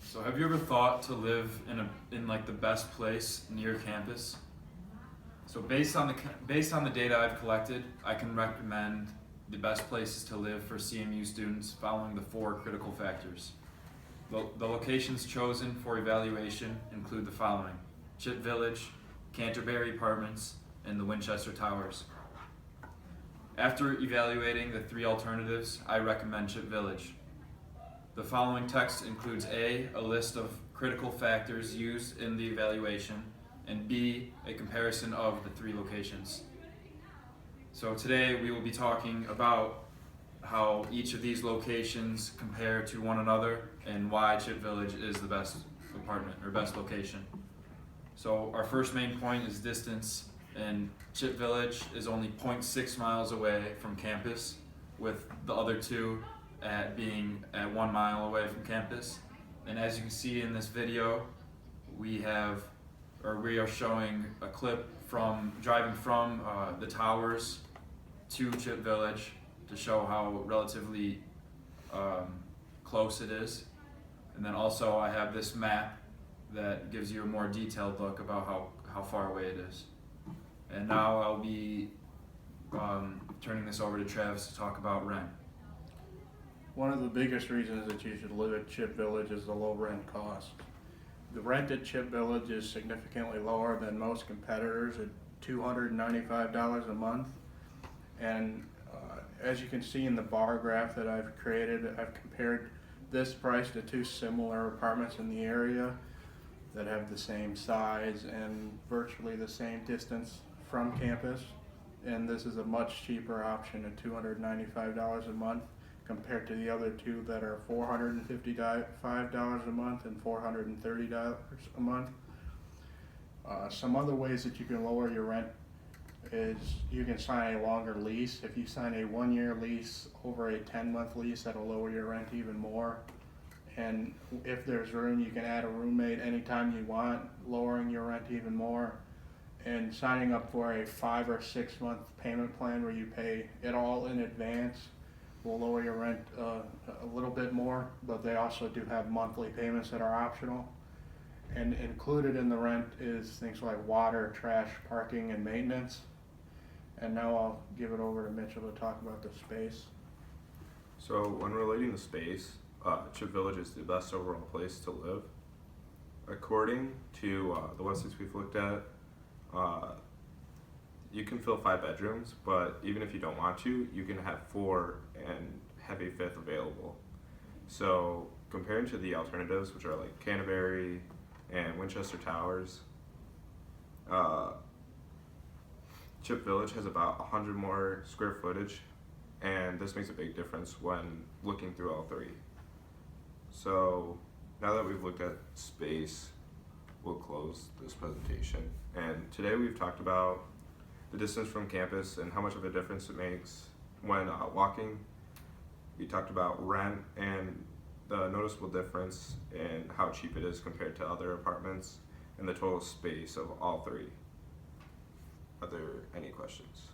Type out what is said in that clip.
So have you ever thought to live in like the best place near campus? So based on the data I've collected, I can recommend the best places to live for CMU students following the four critical factors. The locations chosen for evaluation include the following: Chip Village, Canterbury Apartments, and the Winchester Towers. After evaluating the three alternatives, I recommend Chip Village. The following text includes A, a list of critical factors used in the evaluation, and B, a comparison of the three locations. So today we will be talking about how each of these locations compare to one another and why Chip Village is the best apartment or best location. So our first main point is distance, and Chip Village is only 0.6 miles away from campus, with the other two being at 1 mile away from campus. And as you can see in this video, we are showing a clip from driving from the towers to Chip Village to show how relatively close it is. And then also I have this map that gives you a more detailed look about how far away it is. And now I'll be turning this over to Travis to talk about rent. One of the biggest reasons that you should live at Chip Village is the low rent cost. The rent at Chip Village is significantly lower than most competitors at $295 a month. And as you can see in the bar graph that I've created, I've compared this price to two similar apartments in the area that have the same size and virtually the same distance from campus. And this is a much cheaper option at $295 a month compared to the other two that are $455 a month and $430 a month. Some other ways that you can lower your rent is you can sign a longer lease. If you sign a 1-year lease over a 10-month lease, that'll lower your rent even more. And if there's room, you can add a roommate anytime you want, lowering your rent even more. And signing up for a 5 or 6 month payment plan where you pay it all in advance will lower your rent a little bit more, but they also do have monthly payments that are optional. And included in the rent is things like water, trash, parking, and maintenance. And now I'll give it over to Mitchell to talk about the space. So when relating to space, Chip Village is the best overall place to live. According to the websites we've looked at, you can fill 5 bedrooms, but even if you don't want to, you can have 4 and have a 5th available. So comparing to the alternatives, which are like Canterbury and Winchester Towers, Chip Village has about 100 more square footage, and this makes a big difference when looking through all 3. So now that we've looked at space, we'll close this presentation. And today we've talked about the distance from campus and how much of a difference it makes when walking. We talked about rent and the noticeable difference in how cheap it is compared to other apartments and the total space of all 3. Are there any questions?